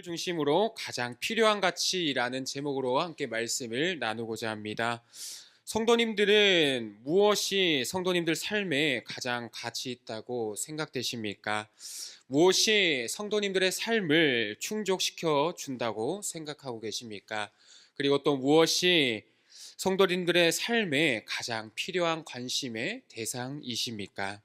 복음을 중심으로 가장 필요한 가치라는 제목으로 함께 말씀을 나누고자 합니다. 성도님들은 무엇이 성도님들 삶에 가장 가치 있다고 생각되십니까? 무엇이 성도님들의 삶을 충족시켜 준다고 생각하고 계십니까? 그리고 또 무엇이 성도님들의 삶에 가장 필요한 관심의 대상이십니까?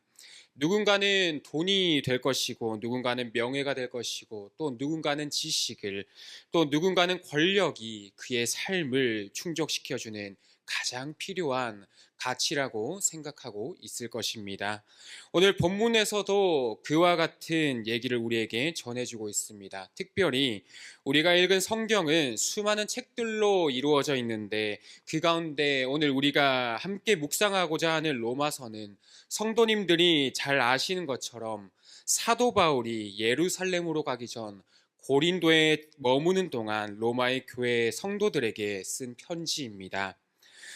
누군가는 돈이 될 것이고, 누군가는 명예가 될 것이고, 또 누군가는 지식을, 또 누군가는 권력이 그의 삶을 충족시켜주는 가장 필요한 가치라고 생각하고 있을 것입니다. 오늘 본문에서도 그와 같은 얘기를 우리에게 전해주고 있습니다. 특별히 우리가 읽은 성경은 수많은 책들로 이루어져 있는데, 그 가운데 오늘 우리가 함께 묵상하고자 하는 로마서는 성도님들이 잘 아시는 것처럼 사도 바울이 예루살렘으로 가기 전 고린도에 머무는 동안 로마의 교회 성도들에게 쓴 편지입니다.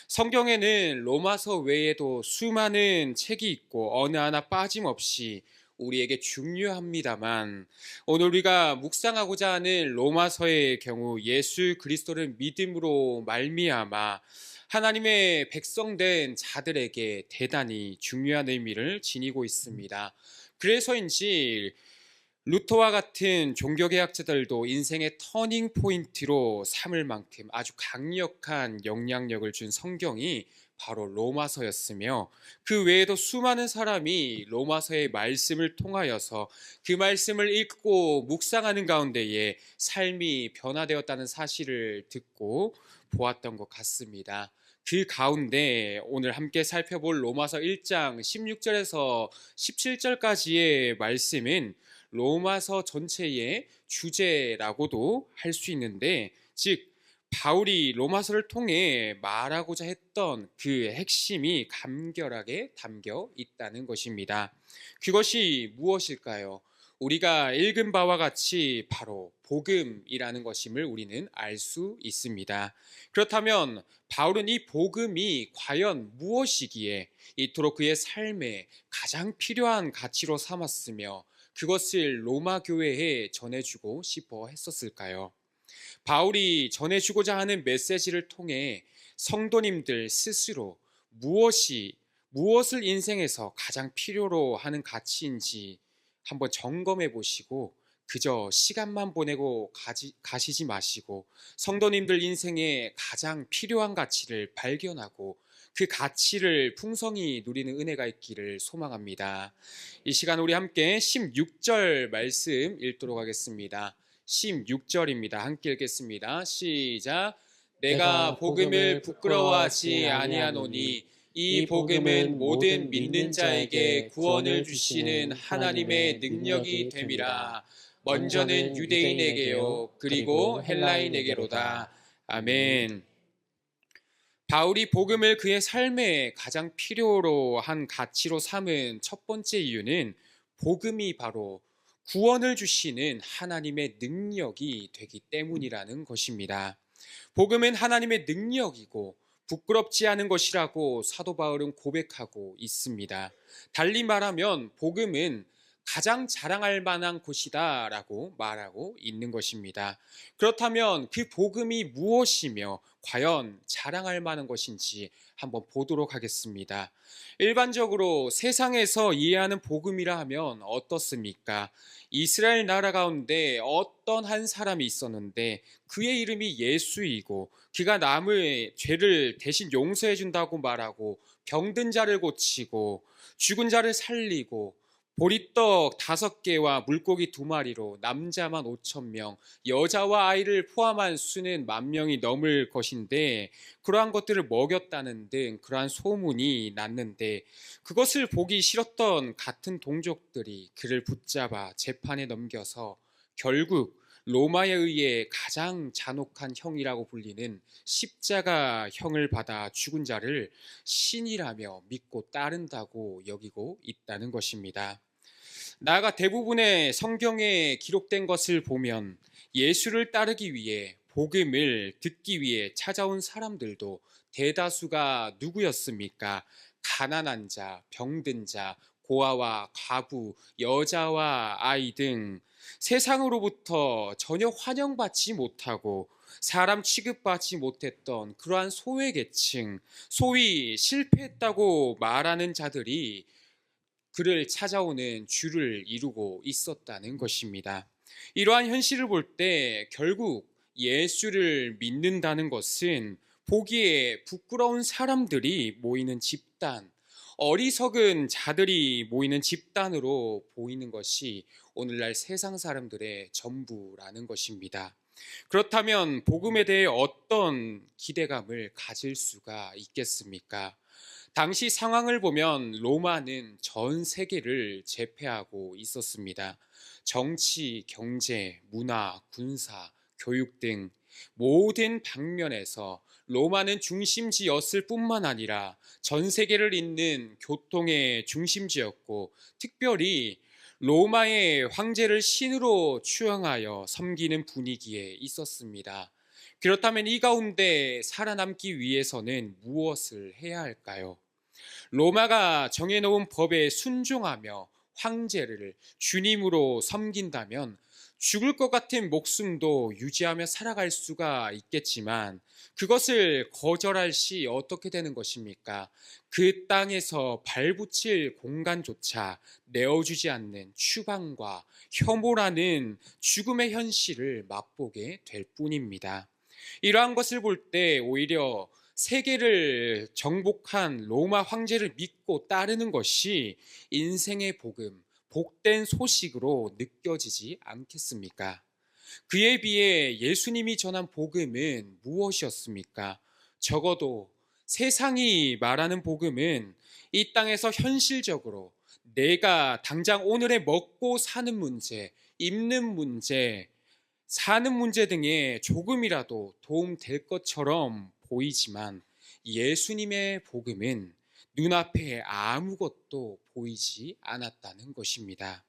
성경에는 로마서 외에도 수많은 책이 있고 어느 하나 빠짐없이 우리에게 중요합니다만, 오늘 우리가 묵상하고자 하는 로마서의 경우 예수 그리스도를 믿음으로 말미암아 하나님의 백성된 자들에게 대단히 중요한 의미를 지니고 있습니다. 그래서인지 루터와 같은 종교개혁자들도 인생의 터닝 포인트로 삼을 만큼 아주 강력한 영향력을 준 성경이 바로 로마서였으며, 그 외에도 수많은 사람이 로마서의 말씀을 통하여서 그 말씀을 읽고 묵상하는 가운데에 삶이 변화되었다는 사실을 듣고 보았던 것 같습니다. 그 가운데 오늘 함께 살펴볼 로마서 1장 16절에서 17절까지의 말씀은 로마서 전체의 주제라고도 할 수 있는데, 즉 바울이 로마서를 통해 말하고자 했던 그 핵심이 간결하게 담겨 있다는 것입니다. 그것이 무엇일까요? 우리가 읽은 바와 같이 바로 복음이라는 것임을 우리는 알 수 있습니다. 그렇다면 바울은 이 복음이 과연 무엇이기에 이토록 그의 삶에 가장 필요한 가치로 삼았으며 그것을 로마 교회에 전해주고 싶어 했었을까요? 바울이 전해주고자 하는 메시지를 통해 성도님들 스스로 무엇을 인생에서 가장 필요로 하는 가치인지 한번 점검해 보시고, 그저 시간만 보내고 가시지 마시고 성도님들 인생에 가장 필요한 가치를 발견하고 그 가치를 풍성히 누리는 은혜가 있기를 소망합니다. 이 시간 우리 함께 16절 말씀 읽도록 하겠습니다. 16절입니다. 함께 읽겠습니다. 시작. 내가 복음을 부끄러워하지 아니하노니 이 복음은 모든 믿는 자에게 구원을 주시는 하나님의 능력이 됨이라. 먼저는 유대인에게요 그리고 헬라인에게로다. 아멘. 바울이 복음을 그의 삶에 가장 필요로 한 가치로 삼은 첫 번째 이유는 복음이 바로 구원을 주시는 하나님의 능력이 되기 때문이라는 것입니다. 복음은 하나님의 능력이고 부끄럽지 않은 것이라고 사도 바울은 고백하고 있습니다. 달리 말하면 복음은 가장 자랑할 만한 곳이다 라고 말하고 있는 것입니다. 그렇다면 그 복음이 무엇이며 과연 자랑할 만한 것인지 한번 보도록 하겠습니다. 일반적으로 세상에서 이해하는 복음이라 하면 어떻습니까? 이스라엘 나라 가운데 어떤 한 사람이 있었는데 그의 이름이 예수이고 그가 남의 죄를 대신 용서해 준다고 말하고 병든 자를 고치고 죽은 자를 살리고 보리떡 5개와 물고기 2마리로 남자만 5,000명, 여자와 아이를 포함한 수는 10,000명이 넘을 것인데 그러한 것들을 먹였다는 등 그러한 소문이 났는데, 그것을 보기 싫었던 같은 동족들이 그를 붙잡아 재판에 넘겨서 결국 로마에 의해 가장 잔혹한 형이라고 불리는 십자가형을 받아 죽은 자를 신이라며 믿고 따른다고 여기고 있다는 것입니다. 나아가 대부분의 성경에 기록된 것을 보면 예수를 따르기 위해 복음을 듣기 위해 찾아온 사람들도 대다수가 누구였습니까? 가난한 자, 병든 자, 고아와 과부, 여자와 아이 등 세상으로부터 전혀 환영받지 못하고 사람 취급받지 못했던 그러한 소외계층, 소위 실패했다고 말하는 자들이 그를 찾아오는 줄을 이루고 있었다는 것입니다. 이러한 현실을 볼 때 결국 예수를 믿는다는 것은 보기에 부끄러운 사람들이 모이는 집단, 어리석은 자들이 모이는 집단으로 보이는 것이 오늘날 세상 사람들의 전부라는 것입니다. 그렇다면 복음에 대해 어떤 기대감을 가질 수가 있겠습니까? 당시 상황을 보면 로마는 전 세계를 제패하고 있었습니다. 정치, 경제, 문화, 군사, 교육 등 모든 방면에서 로마는 중심지였을 뿐만 아니라 전 세계를 잇는 교통의 중심지였고, 특별히 로마의 황제를 신으로 추앙하여 섬기는 분위기에 있었습니다. 그렇다면 이 가운데 살아남기 위해서는 무엇을 해야 할까요? 로마가 정해놓은 법에 순종하며 황제를 주님으로 섬긴다면 죽을 것 같은 목숨도 유지하며 살아갈 수가 있겠지만, 그것을 거절할 시 어떻게 되는 것입니까? 그 땅에서 발붙일 공간조차 내어주지 않는 추방과 혐오라는 죽음의 현실을 맛보게 될 뿐입니다. 이러한 것을 볼 때 오히려 세계를 정복한 로마 황제를 믿고 따르는 것이 인생의 복음, 복된 소식으로 느껴지지 않겠습니까? 그에 비해 예수님이 전한 복음은 무엇이었습니까? 적어도 세상이 말하는 복음은 이 땅에서 현실적으로 내가 당장 오늘에 먹고 사는 문제, 입는 문제, 사는 문제 등에 조금이라도 도움될 것처럼 보이지만, 예수님의 복음은 눈앞에 아무것도 보이지 않았다는 것입니다.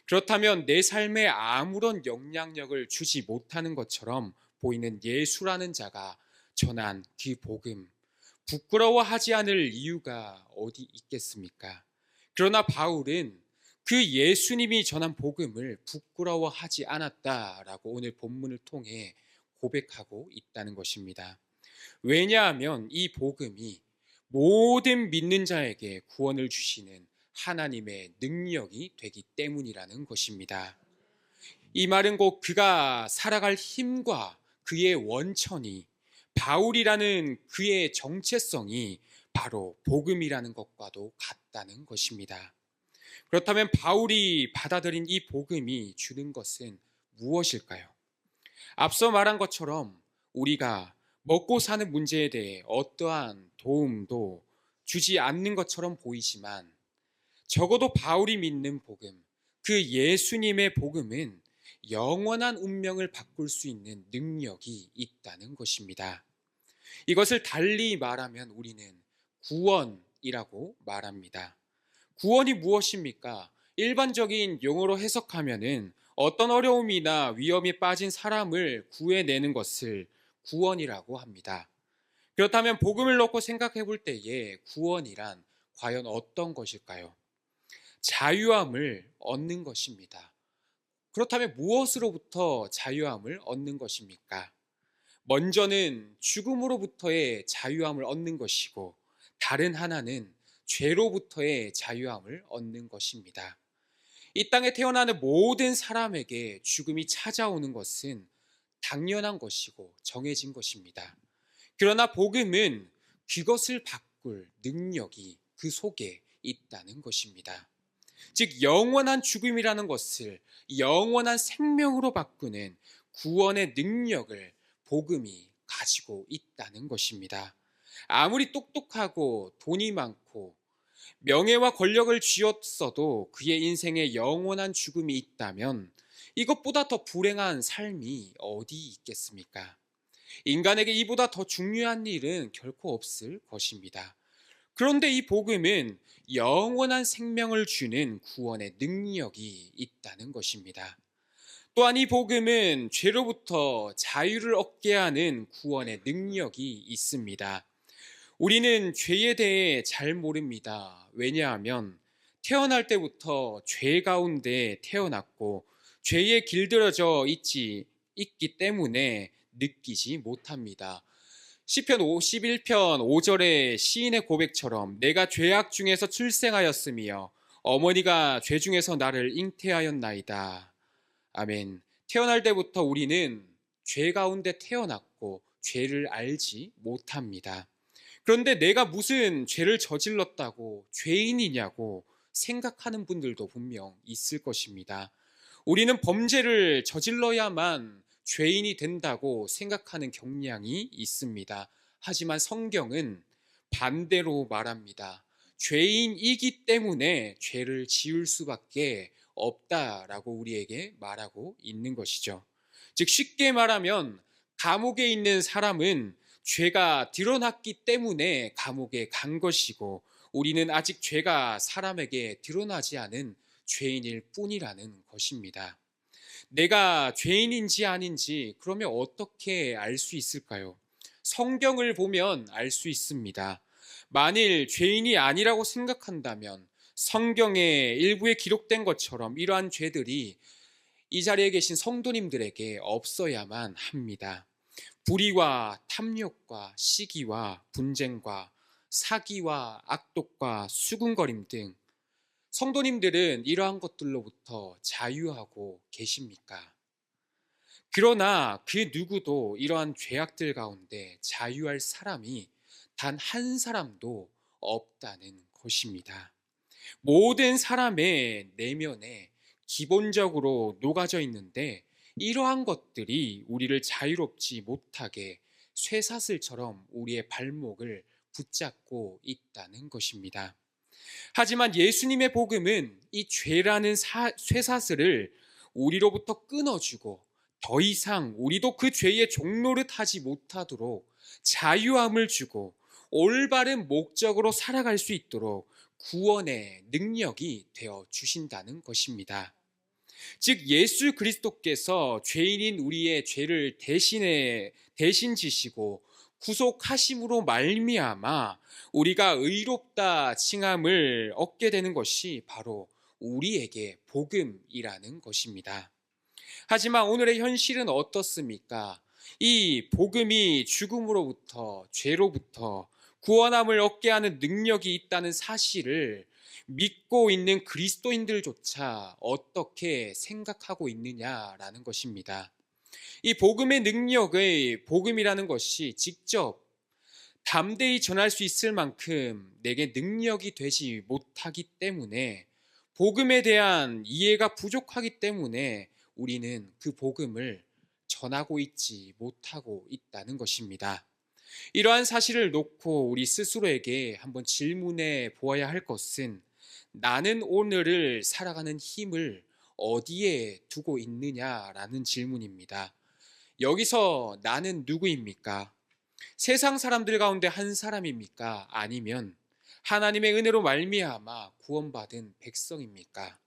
그렇다면 내 삶에 아무런 영향력을 주지 못하는 것처럼 보이는 예수라는 자가 전한 그 복음, 부끄러워하지 않을 이유가 어디 있겠습니까? 그러나 바울은 그 예수님이 전한 복음을 부끄러워하지 않았다라고 오늘 본문을 통해 고백하고 있다는 것입니다. 왜냐하면 이 복음이 모든 믿는 자에게 구원을 주시는 하나님의 능력이 되기 때문이라는 것입니다. 이 말은 곧 그가 살아갈 힘과 그의 원천이, 바울이라는 그의 정체성이 바로 복음이라는 것과도 같다는 것입니다. 그렇다면 바울이 받아들인 이 복음이 주는 것은 무엇일까요? 앞서 말한 것처럼 우리가 먹고 사는 문제에 대해 어떠한 도움도 주지 않는 것처럼 보이지만, 적어도 바울이 믿는 복음, 그 예수님의 복음은 영원한 운명을 바꿀 수 있는 능력이 있다는 것입니다. 이것을 달리 말하면 우리는 구원이라고 말합니다. 구원이 무엇입니까? 일반적인 용어로 해석하면은 어떤 어려움이나 위험에 빠진 사람을 구해내는 것을 구원이라고 합니다. 그렇다면 복음을 놓고 생각해 볼 때에 구원이란 과연 어떤 것일까요? 자유함을 얻는 것입니다. 그렇다면 무엇으로부터 자유함을 얻는 것입니까? 먼저는 죽음으로부터의 자유함을 얻는 것이고, 다른 하나는 죄로부터의 자유함을 얻는 것입니다. 이 땅에 태어나는 모든 사람에게 죽음이 찾아오는 것은 당연한 것이고 정해진 것입니다. 그러나 복음은 그것을 바꿀 능력이 그 속에 있다는 것입니다. 즉, 영원한 죽음이라는 것을 영원한 생명으로 바꾸는 구원의 능력을 복음이 가지고 있다는 것입니다. 아무리 똑똑하고 돈이 많고 명예와 권력을 쥐었어도 그의 인생에 영원한 죽음이 있다면 이것보다 더 불행한 삶이 어디 있겠습니까? 인간에게 이보다 더 중요한 일은 결코 없을 것입니다. 그런데 이 복음은 영원한 생명을 주는 구원의 능력이 있다는 것입니다. 또한 이 복음은 죄로부터 자유를 얻게 하는 구원의 능력이 있습니다. 우리는 죄에 대해 잘 모릅니다. 왜냐하면 태어날 때부터 죄 가운데 태어났고 죄에 길들여져 있기 때문에 느끼지 못합니다. 시편 51편 5절의 시인의 고백처럼 내가 죄악 중에서 출생하였으며 어머니가 죄 중에서 나를 잉태하였나이다. 아멘. 태어날 때부터 우리는 죄 가운데 태어났고 죄를 알지 못합니다. 그런데 내가 무슨 죄를 저질렀다고 죄인이냐고 생각하는 분들도 분명 있을 것입니다. 우리는 범죄를 저질러야만 죄인이 된다고 생각하는 경향이 있습니다. 하지만 성경은 반대로 말합니다. 죄인이기 때문에 죄를 지을 수밖에 없다라고 우리에게 말하고 있는 것이죠. 즉 쉽게 말하면 감옥에 있는 사람은 죄가 드러났기 때문에 감옥에 간 것이고 우리는 아직 죄가 사람에게 드러나지 않은 죄인일 뿐이라는 것입니다. 내가 죄인인지 아닌지 그러면 어떻게 알 수 있을까요? 성경을 보면 알 수 있습니다. 만일 죄인이 아니라고 생각한다면 성경의 일부에 기록된 것처럼 이러한 죄들이 이 자리에 계신 성도님들에게 없어야만 합니다. 불의와 탐욕과 시기와 분쟁과 사기와 악독과 수군거림 등 성도님들은 이러한 것들로부터 자유하고 계십니까? 그러나 그 누구도 이러한 죄악들 가운데 자유할 사람이 단 한 사람도 없다는 것입니다. 모든 사람의 내면에 기본적으로 녹아져 있는데 이러한 것들이 우리를 자유롭지 못하게 쇠사슬처럼 우리의 발목을 붙잡고 있다는 것입니다. 하지만 예수님의 복음은 이 죄라는 쇠사슬을 우리로부터 끊어주고 더 이상 우리도 그 죄의 종노릇하지 못하도록 자유함을 주고 올바른 목적으로 살아갈 수 있도록 구원의 능력이 되어 주신다는 것입니다. 즉 예수 그리스도께서 죄인인 우리의 죄를 대신 지시고 구속하심으로 말미암아 우리가 의롭다 칭함을 얻게 되는 것이 바로 우리에게 복음이라는 것입니다. 하지만 오늘의 현실은 어떻습니까? 이 복음이 죽음으로부터 죄로부터 구원함을 얻게 하는 능력이 있다는 사실을 믿고 있는 그리스도인들조차 어떻게 생각하고 있느냐라는 것입니다. 이 복음의 능력의 복음이라는 것이 직접 담대히 전할 수 있을 만큼 내게 능력이 되지 못하기 때문에 복음에 대한 이해가 부족하기 때문에 우리는 그 복음을 전하고 있지 못하고 있다는 것입니다. 이러한 사실을 놓고 우리 스스로에게 한번 질문해 보아야 할 것은 나는 오늘을 살아가는 힘을 어디에 두고 있느냐라는 질문입니다. 여기서 나는 누구입니까? 세상 사람들 가운데 한 사람입니까? 아니면 하나님의 은혜로 말미암아 구원받은 백성입니까?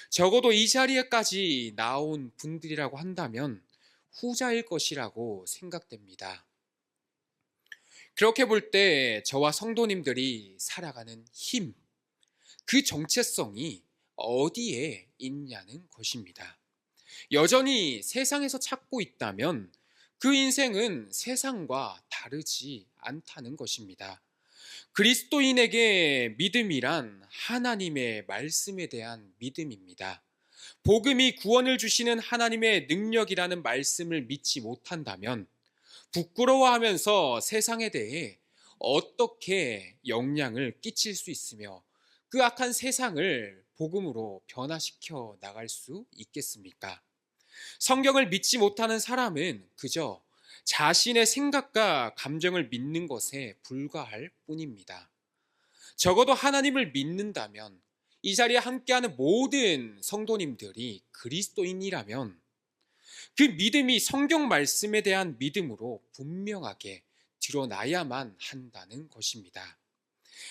적어도 이 자리에까지 나온 분들이라고 한다면 후자일 것이라고 생각됩니다. 그렇게 볼 때 저와 성도님들이 살아가는 힘, 그 정체성이 어디에 있냐는 것입니다. 여전히 세상에서 찾고 있다면 그 인생은 세상과 다르지 않다는 것입니다. 그리스도인에게 믿음이란 하나님의 말씀에 대한 믿음입니다. 복음이 구원을 주시는 하나님의 능력이라는 말씀을 믿지 못한다면 부끄러워하면서 세상에 대해 어떻게 영향을 끼칠 수 있으며 그 악한 세상을 복음으로 변화시켜 나갈 수 있겠습니까? 성경을 믿지 못하는 사람은 그저 자신의 생각과 감정을 믿는 것에 불과할 뿐입니다. 적어도 하나님을 믿는다면 이 자리에 함께하는 모든 성도님들이 그리스도인이라면 그 믿음이 성경 말씀에 대한 믿음으로 분명하게 드러나야만 한다는 것입니다.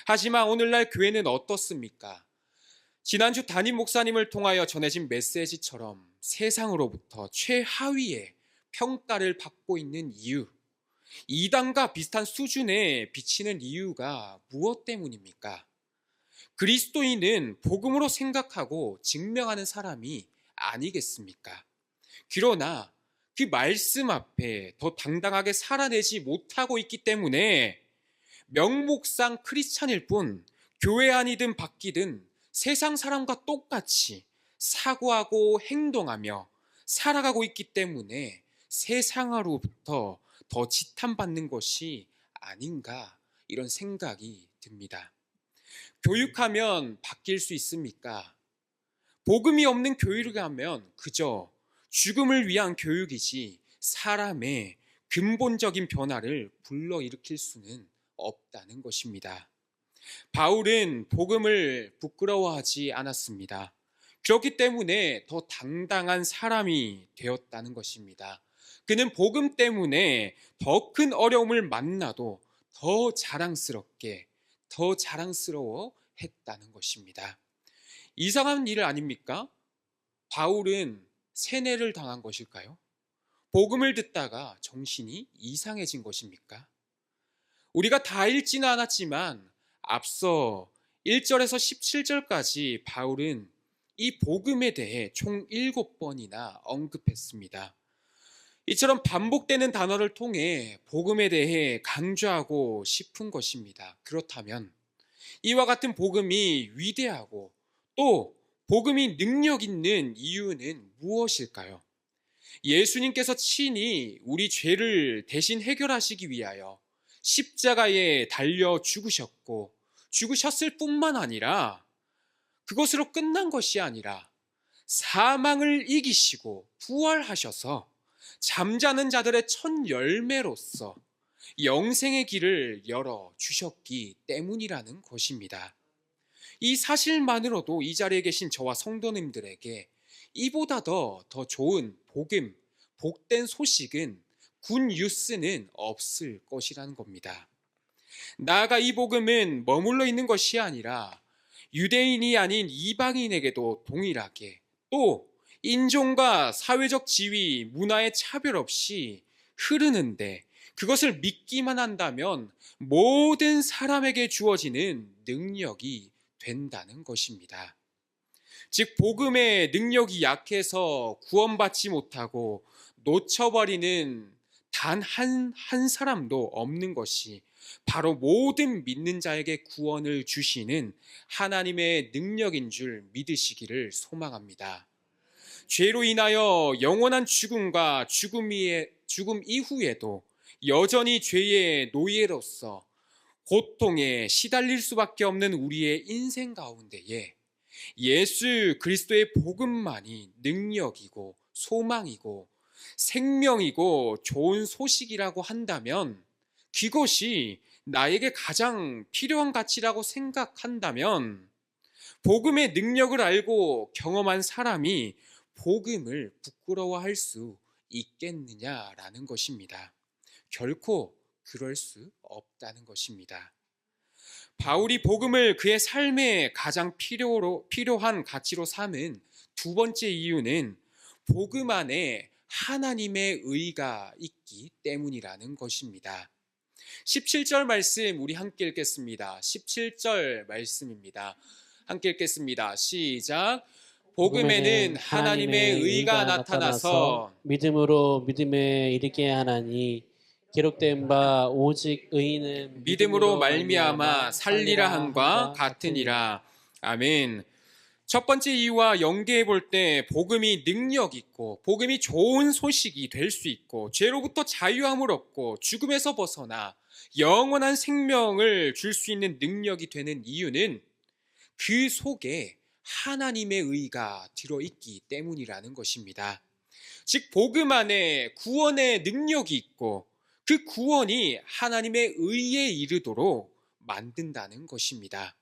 하지만 오늘날 교회는 어떻습니까? 지난주 담임 목사님을 통하여 전해진 메시지처럼 세상으로부터 최하위의 평가를 받고 있는 이유, 이단과 비슷한 수준에 비치는 이유가 무엇 때문입니까? 그리스도인은 복음으로 생각하고 증명하는 사람이 아니겠습니까? 그러나 그 말씀 앞에 더 당당하게 살아내지 못하고 있기 때문에 명목상 크리스찬일 뿐 교회 안이든 밖이든 세상 사람과 똑같이 사고하고 행동하며 살아가고 있기 때문에 세상으로부터 더 지탄받는 것이 아닌가, 이런 생각이 듭니다. 교육하면 바뀔 수 있습니까? 복음이 없는 교육을 하면 그저 죽음을 위한 교육이지 사람의 근본적인 변화를 불러일으킬 수는 없다는 것입니다. 바울은 복음을 부끄러워하지 않았습니다. 그렇기 때문에 더 당당한 사람이 되었다는 것입니다. 그는 복음 때문에 더 큰 어려움을 만나도 더 자랑스럽게, 더 자랑스러워 했다는 것입니다. 이상한 일 아닙니까? 바울은 세뇌를 당한 것일까요? 복음을 듣다가 정신이 이상해진 것입니까? 우리가 다 읽지는 않았지만 앞서 1절에서 17절까지 바울은 이 복음에 대해 총 7번이나 언급했습니다. 이처럼 반복되는 단어를 통해 복음에 대해 강조하고 싶은 것입니다. 그렇다면 이와 같은 복음이 위대하고 또 복음이 능력 있는 이유는 무엇일까요? 예수님께서 친히 우리 죄를 대신 해결하시기 위하여 십자가에 달려 죽으셨고, 죽으셨을 뿐만 아니라 그것으로 끝난 것이 아니라 사망을 이기시고 부활하셔서 잠자는 자들의 첫 열매로서 영생의 길을 열어 주셨기 때문이라는 것입니다. 이 사실만으로도 이 자리에 계신 저와 성도님들에게 이보다 더 좋은 복음, 복된 소식은, 굿 뉴스는 없을 것이라는 겁니다. 나아가 이 복음은 머물러 있는 것이 아니라 유대인이 아닌 이방인에게도 동일하게, 또 인종과 사회적 지위, 문화의 차별 없이 흐르는데, 그것을 믿기만 한다면 모든 사람에게 주어지는 능력이 된다는 것입니다. 즉 복음의 능력이 약해서 구원받지 못하고 놓쳐버리는 단 한 사람도 없는 것이 바로 모든 믿는 자에게 구원을 주시는 하나님의 능력인 줄 믿으시기를 소망합니다. 죄로 인하여 영원한 죽음과 죽음 이후에도 여전히 죄의 노예로서 고통에 시달릴 수밖에 없는 우리의 인생 가운데에 예수 그리스도의 복음만이 능력이고 소망이고 생명이고 좋은 소식이라고 한다면, 그것이 나에게 가장 필요한 가치라고 생각한다면, 복음의 능력을 알고 경험한 사람이 복음을 부끄러워할 수 있겠느냐라는 것입니다. 결코 그럴 수 없다는 것입니다. 바울이 복음을 그의 삶에 가장 필요한 가치로 삼은 두 번째 이유는 복음 안에 하나님의 의가 있기 때문이라는 것입니다. 17절 말씀 우리 함께 읽겠습니다. 17절 말씀입니다. 함께 읽겠습니다. 시작. 복음에는 하나님의 의가 나타나서 믿음으로 믿음에 이르게 하나니, 기록된 바 오직 의인은 믿음으로 말미암아 살리라 함과 같으니라. 아멘. 첫 번째 이유와 연계해 볼 때 복음이 능력 있고 복음이 좋은 소식이 될 수 있고 죄로부터 자유함을 얻고 죽음에서 벗어나 영원한 생명을 줄 수 있는 능력이 되는 이유는 그 속에 하나님의 의가 들어있기 때문이라는 것입니다. 즉 복음 안에 구원의 능력이 있고 그 구원이 하나님의 의에 이르도록 만든다는 것입니다.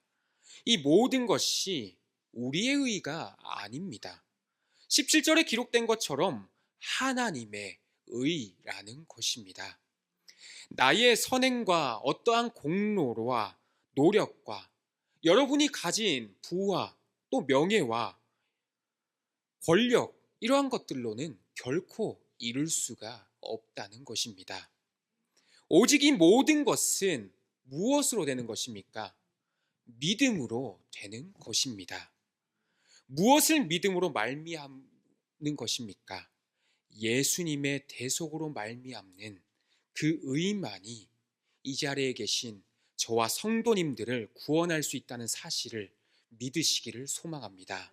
이 모든 것이 우리의 의가 아닙니다. 17절에 기록된 것처럼 하나님의 의라는 것입니다. 나의 선행과 어떠한 공로와 노력과 여러분이 가진 부와 또 명예와 권력, 이러한 것들로는 결코 이룰 수가 없다는 것입니다. 오직 이 모든 것은 무엇으로 되는 것입니까? 믿음으로 되는 것입니다. 무엇을 믿음으로 것입니까? 예수님의 대속으로 말미암는 그 의만이 이 자리에 계신 저와 성도님들을 구원할 수 있다는 사실을 믿으시기를 소망합니다.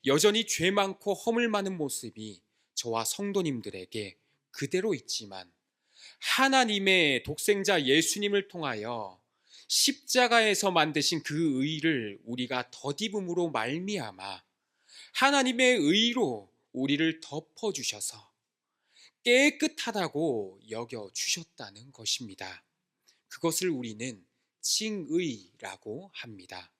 여전히 죄 많고 허물 많은 모습이 저와 성도님들에게 그대로 있지만 하나님의 독생자 예수님을 통하여 십자가에서 만드신 그 의를 우리가 덧입음으로 말미암아 하나님의 의로 우리를 덮어주셔서 깨끗하다고 여겨주셨다는 것입니다. 그것을 우리는 칭의라고 합니다.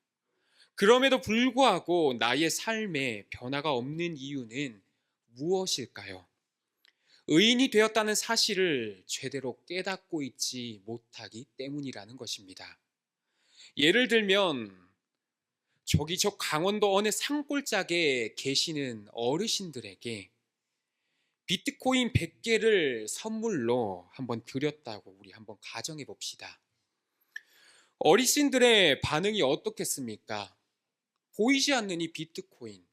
그럼에도 불구하고 나의 삶에 변화가 없는 이유는 무엇일까요? 의인이 되었다는 사실을 제대로 깨닫고 있지 못하기 때문이라는 것입니다. 예를 들면 저기 저 강원도 어느 산골짜기에 계시는 어르신들에게 비트코인 100개를 선물로 한번 드렸다고 우리 한번 가정해 봅시다. 어르신들의 반응이 어떻겠습니까? 보이지 않는 이 비트코인,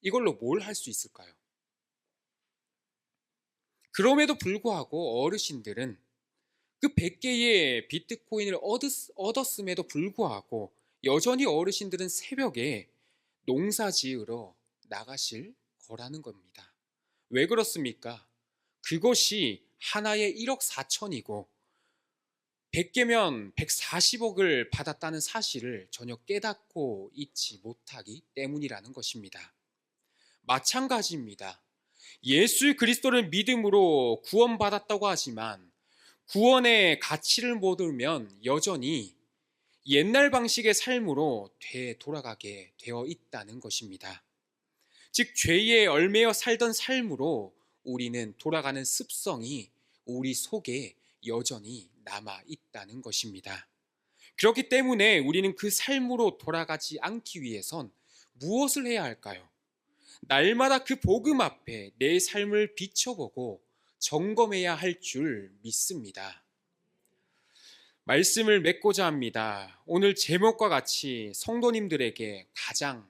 이걸로 뭘 할 수 있을까요? 그럼에도 불구하고 어르신들은 그 100개의 비트코인을 얻었음에도 불구하고 여전히 어르신들은 새벽에 농사 지으러 나가실 거라는 겁니다. 왜 그렇습니까? 그것이 하나에 1억 4천이고 100개면 140억을 받았다는 사실을 전혀 깨닫고 있지 못하기 때문이라는 것입니다. 마찬가지입니다. 예수 그리스도를 믿음으로 구원받았다고 하지만 구원의 가치를 모르면 여전히 옛날 방식의 삶으로 되돌아가게 되어 있다는 것입니다. 즉 죄에 얽매여 살던 삶으로 우리는 돌아가는 습성이 우리 속에 여전히 남아 있다는 것입니다. 그렇기 때문에 우리는 그 삶으로 돌아가지 않기 위해선 무엇을 해야 할까요? 날마다 그 복음 앞에 내 삶을 비춰보고 점검해야 할 줄 믿습니다. 말씀을 맺고자 합니다. 오늘 제목과 같이 성도님들에게 가장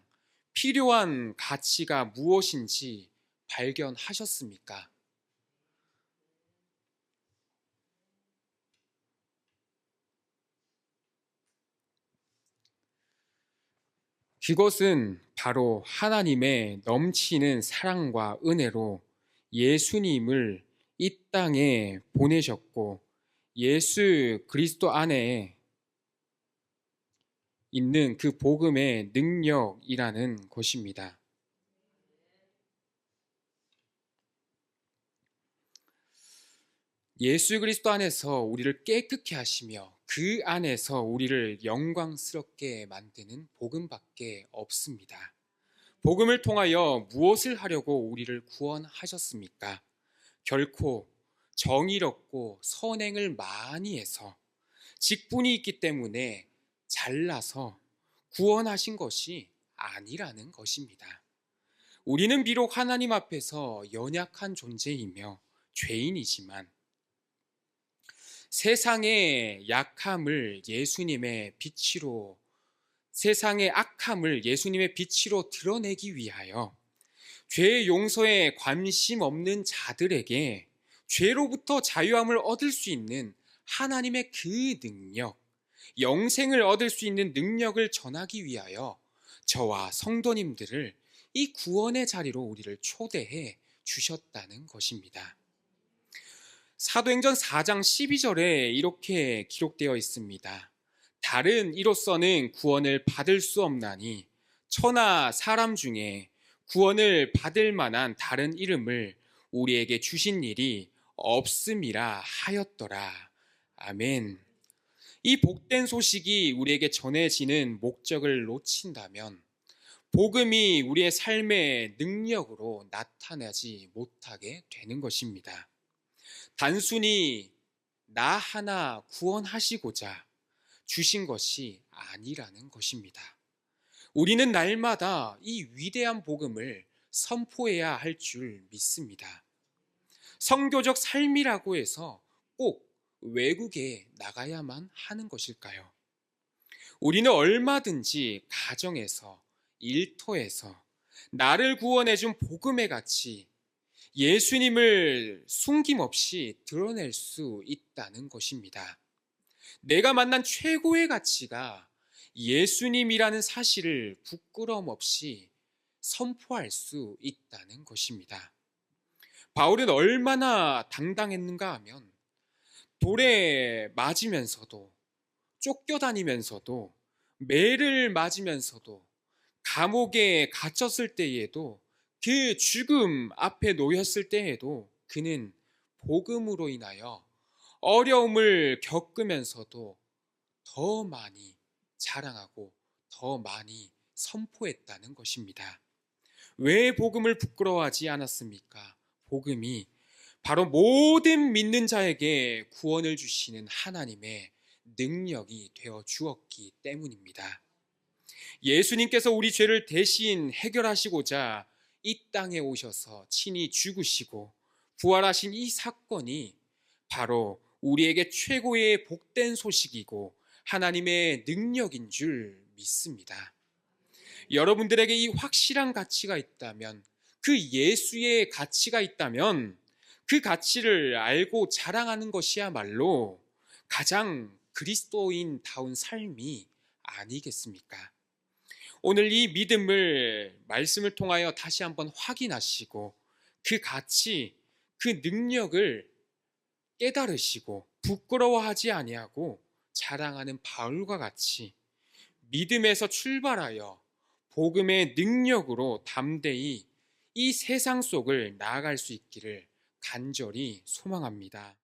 필요한 가치가 무엇인지 발견하셨습니까? 그것은 바로 하나님의 넘치는 사랑과 은혜로 예수님을 이 땅에 보내셨고 예수 그리스도 안에 있는 그 복음의 능력이라는 것입니다. 예수 그리스도 안에서 우리를 깨끗게 하시며 그 안에서 우리를 영광스럽게 만드는 복음밖에 없습니다. 복음을 통하여 무엇을 하려고 우리를 구원하셨습니까? 결코 정의롭고 선행을 많이 해서 직분이 있기 때문에 잘나서 구원하신 것이 아니라는 것입니다. 우리는 비록 하나님 앞에서 연약한 존재이며 죄인이지만 세상의 약함을 예수님의 빛으로, 세상의 악함을 예수님의 빛으로 드러내기 위하여 죄의 용서에 관심 없는 자들에게 죄로부터 자유함을 얻을 수 있는 하나님의 그 능력, 영생을 얻을 수 있는 능력을 전하기 위하여 저와 성도님들을 이 구원의 자리로 우리를 초대해 주셨다는 것입니다. 사도행전 4장 12절에 이렇게 기록되어 있습니다. 다른 이로서는 구원을 받을 수 없나니 천하 사람 중에 구원을 받을 만한 다른 이름을 우리에게 주신 일이 없음이라 하였더라. 아멘. 이 복된 소식이 우리에게 전해지는 목적을 놓친다면 복음이 우리의 삶의 능력으로 나타나지 못하게 되는 것입니다. 단순히 나 하나 구원하시고자 주신 것이 아니라는 것입니다. 우리는 날마다 이 위대한 복음을 선포해야 할 줄 믿습니다. 선교적 삶이라고 해서 꼭 외국에 나가야만 하는 것일까요? 우리는 얼마든지 가정에서, 일터에서 나를 구원해준 복음의 가치, 예수님을 숨김없이 드러낼 수 있다는 것입니다. 내가 만난 최고의 가치가 예수님이라는 사실을 부끄러움 없이 선포할 수 있다는 것입니다. 바울은 얼마나 당당했는가 하면 돌에 맞으면서도, 쫓겨다니면서도, 매를 맞으면서도, 감옥에 갇혔을 때에도, 그 죽음 앞에 놓였을 때에도 그는 복음으로 인하여 어려움을 겪으면서도 더 많이 자랑하고 더 많이 선포했다는 것입니다. 왜 복음을 부끄러워하지 않았습니까? 복음이 바로 모든 믿는 자에게 구원을 주시는 하나님의 능력이 되어 주었기 때문입니다. 예수님께서 우리 죄를 대신 해결하시고자 이 땅에 오셔서 친히 죽으시고 부활하신 이 사건이 바로 우리에게 최고의 복된 소식이고 하나님의 능력인 줄 믿습니다. 여러분들에게 이 확실한 가치가 있다면, 그 예수의 가치가 있다면 그 가치를 알고 자랑하는 것이야말로 가장 그리스도인다운 삶이 아니겠습니까? 오늘 이 믿음을 말씀을 통하여 다시 한번 확인하시고 그 가치, 그 능력을 깨달으시고 부끄러워하지 아니하고 자랑하는 바울과 같이 믿음에서 출발하여 복음의 능력으로 담대히 이 세상 속을 나아갈 수 있기를 간절히 소망합니다.